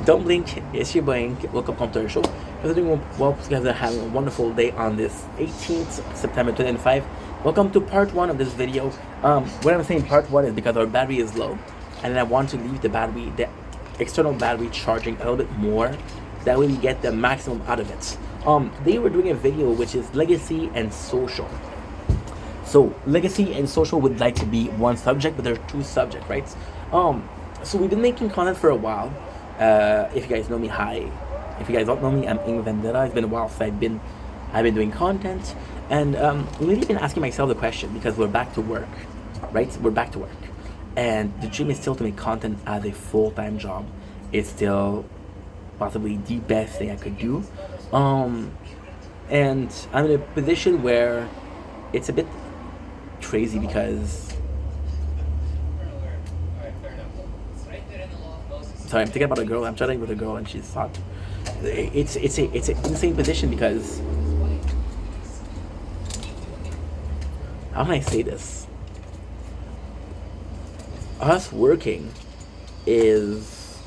Don't blink, it's your blink. Welcome to our show. We're doing well, you guys are having a wonderful day on this 18th September 2005. Welcome to part one of this video. When I'm saying part one is because our battery is low, and I want to leave the external battery charging a little bit more. That way we get the maximum out of it. Today we're doing a video which is legacy and social. So legacy and social would like to be one subject, but there are two subjects, right? So we've been making content for a while. If you guys know me, hi. If you guys don't know me, I'm Ing Vendetta. It's been a while since I've been doing content, and really been asking myself the question because we're back to work, right? We're back to work, and the dream is still to make content as a full-time job. It's still possibly the best thing I could do, and I'm in a position where it's a bit crazy because. Sorry, I'm thinking about a girl. I'm chatting with a girl, and she's hot. It's an insane position because how can I say this? Us working is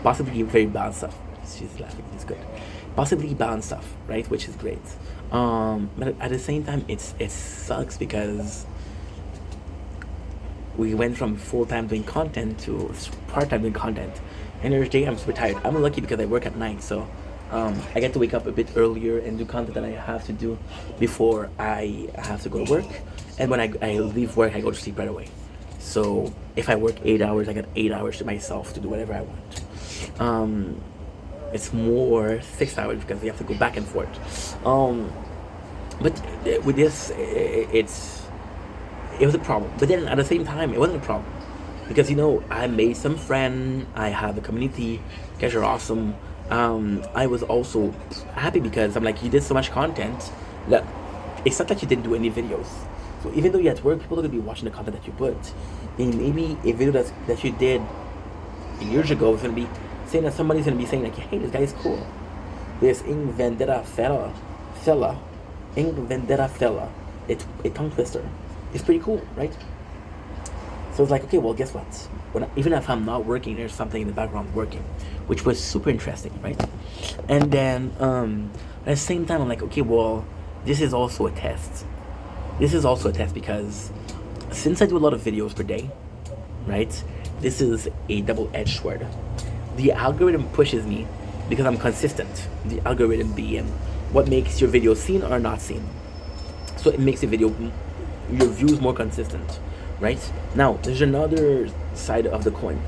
possibly very bad stuff. She's laughing. It's good. Possibly bad stuff, right? Which is great. But at the same time, it sucks because we went from full-time doing content to part-time doing content, and every day I'm super tired. I'm lucky because I work at night, so I get to wake up a bit earlier and do content that I have to do before I have to go to work, and when I leave work I go to sleep right away. So if I work 8 hours, I got 8 hours to myself to do whatever I want. It's more 6 hours because we have to go back and forth. But with this, it was a problem, but then at the same time, it wasn't a problem because I made some friends. I have a community. You guys are awesome. I was also happy because I'm like, you did so much content that it's not like you didn't do any videos. So even though you're at work, people are gonna be watching the content that you put. And maybe a video that you did years ago is gonna be saying that somebody's gonna be saying like, hey, this guy is cool. This Ing Vendetta fella, Ing Vendetta fella. It's a tongue twister. It's pretty cool, right? So it's like, okay, well, guess what? Even if I'm not working, there's something in the background working, which was super interesting, right? And then at the same time, I'm like, okay, well, this is also a test. This is also a test because since I do a lot of videos per day, right? This is a double-edged sword. The algorithm pushes me because I'm consistent. The algorithm being what makes your video seen or not seen. So it makes your views more consistent, right? Now there's another side of the coin,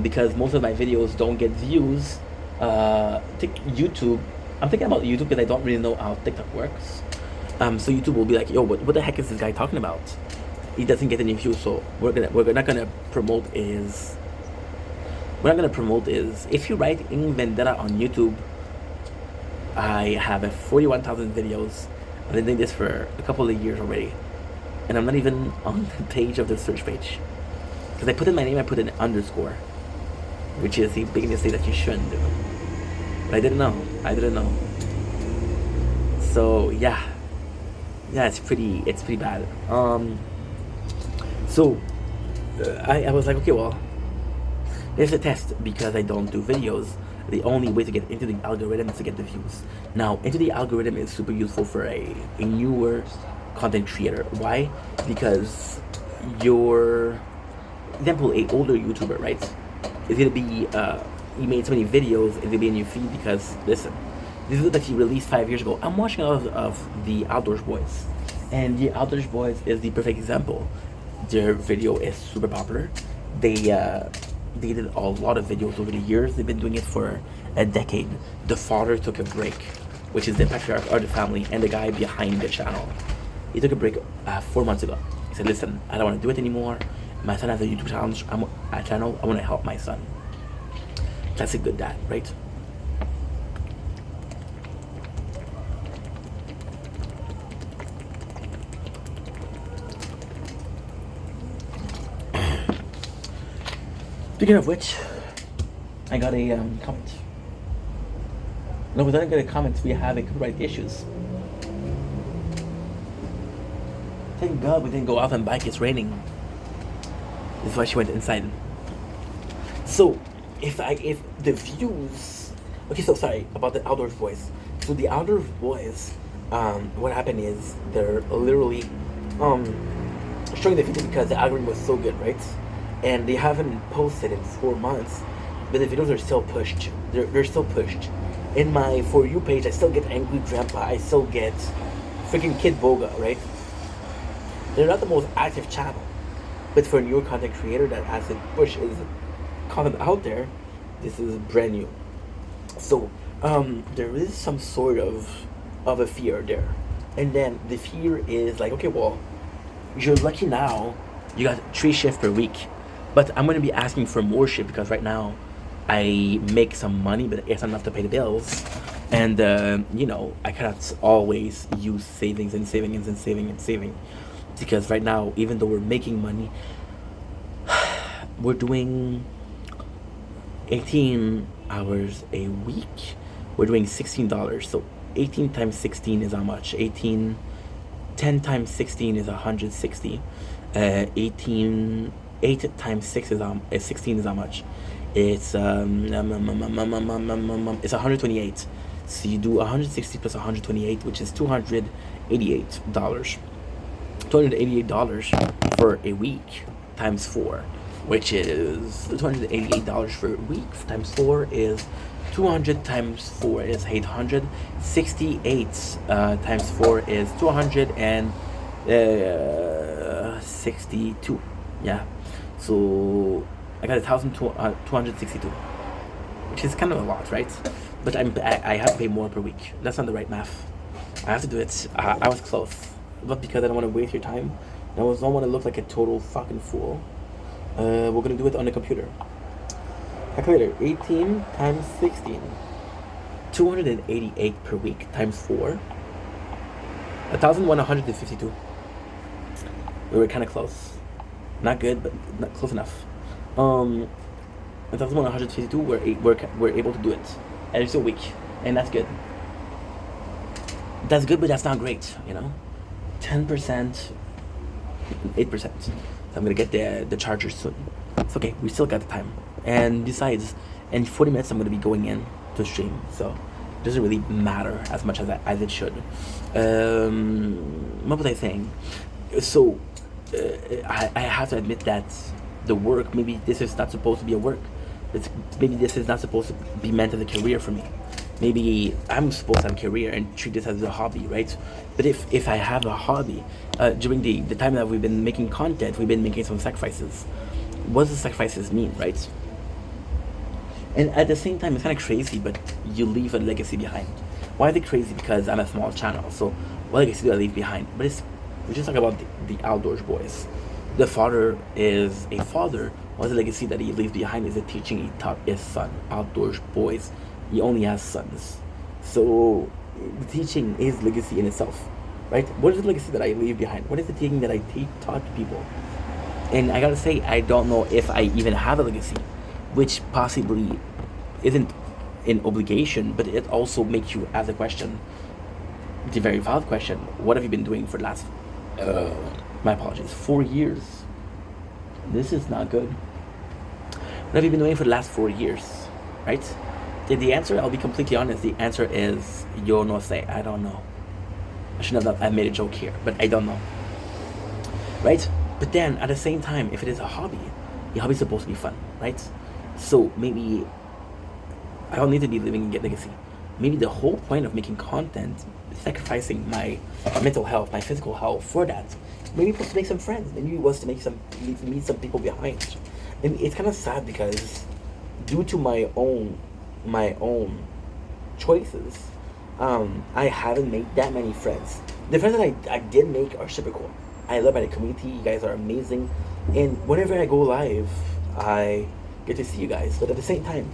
because most of my videos don't get views. YouTube, I'm thinking about YouTube because I don't really know how TikTok works. So YouTube will be like, yo, what the heck is this guy talking about? He doesn't get any views, so we're not gonna promote is if you write Ing Vendetta on YouTube. I have 41,000 videos. I've been doing this for a couple of years already, and I'm not even on the page of the search page because I put in my name. I put an underscore, which is the big mistake that you shouldn't do. But I didn't know. So yeah, it's pretty bad. So I was like, okay, well, there's a test because I don't do videos. The only way to get into the algorithm is to get the views. Now, into the algorithm is super useful for a newer content creator. Why? Because example, a older YouTuber, right? Is gonna be he made so many videos, it's gonna be in your feed because listen, this is that he released 5 years ago. I'm watching a lot of the Outdoors Boys, and the Outdoors Boys is the perfect example. Their video is super popular. They did a lot of videos over the years. They've been doing it for a decade. The father took a break, which is the patriarch of the family and the guy behind the channel. He took a break 4 months ago. He said, listen, I don't want to do it anymore. My son has a YouTube channel. I want to help my son. That's a good dad, right? Speaking of which, I got a comment. No, we didn't get a comment. We have copyright issues. Thank God we didn't go out and bike. It's raining. This is why she went inside. So, if the views, okay, so sorry about the Outdoors Boys. So the Outdoors Boys, what happened is they're literally um showing the video because the algorithm was so good, right? And they haven't posted in 4 months, but the videos are still pushed. They're still pushed. In my For You page, I still get Angry Grandpa. I still get freaking Kid Boga, right? They're not the most active channel, but for a newer content creator that has to push his content out there, this is brand new. So there is some sort of a fear there, and then the fear is like, okay, well, you're lucky now. You got 3 shifts per week, but I'm gonna be asking for more shift because right now I make some money, but it's not enough to pay the bills, and I cannot always use savings and savings and saving and saving because right now, even though we're making money, we're doing 18 hours a week. We're doing $16. So 18 times 16 is how much? 10 times 16 is 160. 8 times 6 is 16 is how much? It's 128. So you do 160 plus 128, which is $288. $288 for a week times 4, which is $288 for a week times 4 is 200 times 4 is 800. 68 times 4 is 262. Yeah. So I got 1,262, which is kind of a lot, right? But I have to pay more per week. That's not the right math. I have to do it. I was close, but because I don't want to waste your time, I don't want to look like a total fucking fool. We're gonna do it on the computer. Calculator. 18 times 16. 288 per week times 4. 1,152. We were kind of close. Not good, but not close enough. 1,152. We're able to do it every single week, and that's good. That's good, but that's not great. 10%, 8%. So I'm gonna get the charger soon. It's okay. We still got the time. And besides, in 40 minutes I'm gonna be going in to stream, so it doesn't really matter as much as it should. What was I saying? So I have to admit that the work, maybe this is not supposed to be a work. Maybe this is not supposed to be meant as a career for me. Maybe I'm supposed to have a career and treat this as a hobby, right? But if I have a hobby, during the time that we've been making content, we've been making some sacrifices. What does the sacrifices mean, right? And at the same time, it's kind of crazy, but you leave a legacy behind. Why is it crazy? Because I'm a small channel, so what legacy do I leave behind? But we're just talking about the Outdoors Boys. The father is a father. What's the legacy that he leaves behind is the teaching he taught his son. Outdoors Boys, he only has sons. So the teaching is legacy in itself, right? What is the legacy that I leave behind? What is the teaching that I taught people? And I gotta say, I don't know if I even have a legacy, which possibly isn't an obligation, but it also makes you ask the question, the very valid question, what have you been doing for the last, my apologies, 4 years? This is not good. What have you been doing for the last 4 years, right? The answer, I'll be completely honest, the answer is, yo no sé, I don't know. I shouldn't have I made a joke here, but I don't know, right? But then, at the same time, if it is a hobby, the hobby is supposed to be fun, right? So maybe I don't need to be living in legacy. Maybe the whole point of making content is sacrificing my mental health, my physical health for that. Maybe it was to make some friends. Maybe it was to meet some people behind. And it's kind of sad because due to my own choices, I haven't made that many friends. The friends that I did make are super cool. I love my community. You guys are amazing. And whenever I go live, I get to see you guys. But at the same time,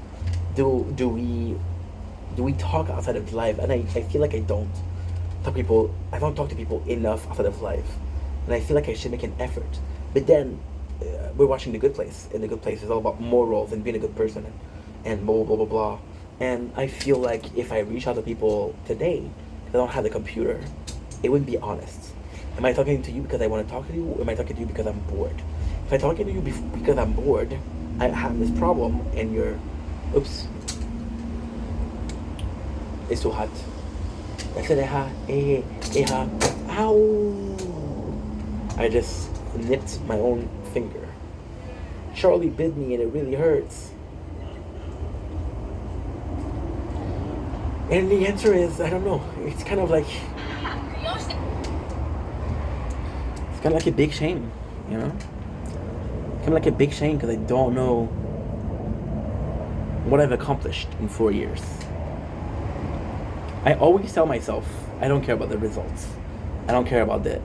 do we talk outside of live? And I feel like I don't talk to people enough outside of live. And I feel like I should make an effort. But then we're watching The Good Place, and The Good Place is all about morals and being a good person and blah blah blah blah. And I feel like if I reach out to people today, I don't have the computer, it wouldn't be honest. Am I talking to you because I want to talk to you, or am I talking to you because I'm bored? If I'm talking to you because I'm bored, I have this problem, and you're Oops. It's too hot. I said, ow! I just nipped my own finger. Charlie bit me and it really hurts. And the answer is, I don't know. It's kind of like a big shame, you know? Kind of like a big shame because I don't know what I've accomplished in 4 years. I always tell myself, I don't care about the results. I don't care about the...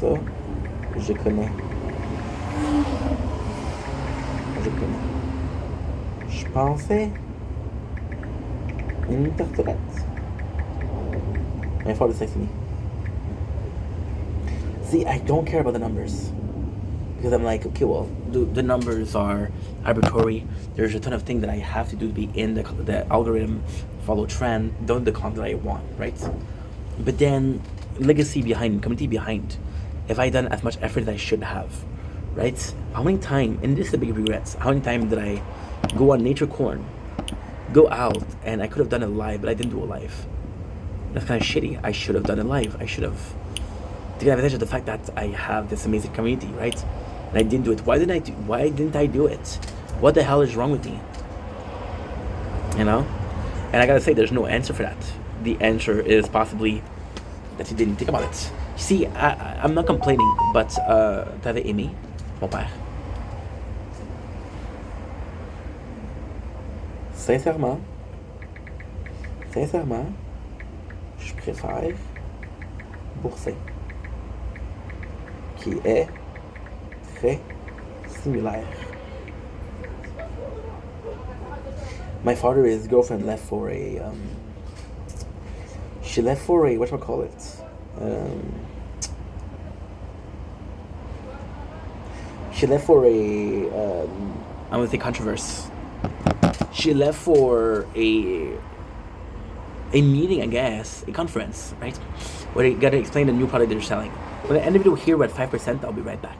Ça, je connais. Je pensais une tartelette. My father says to me. See, I don't care about the numbers. Because I'm like, okay, well, the numbers are arbitrary. There's a ton of things that I have to do to be in the algorithm, follow trend, do the content I want, right? But then, legacy behind, community behind. Have I done as much effort as I should have, right? How many times, and this is the big regrets, how many times did I go on Nature Corn, go out, and I could have done it live, but I didn't do it live. That's kind of shitty. I should have done it live. I should have taken advantage of the fact that I have this amazing community, right? And I didn't do it. Why didn't I do it? What the hell is wrong with me? You know? And I gotta say, there's no answer for that. The answer is possibly that you didn't think about it. You see, I'm not complaining, but t'avais aimé mon père? Sincèrement, je préfère Boursin, qui est très similaire. My father, his girlfriend left for a whatchamacallit? She left for a I'm gonna say controversy. She left for a meeting, I guess, a conference, right? Where they gotta explain the new product they're selling. When I end the video here, we're at 5%. I'll be right back.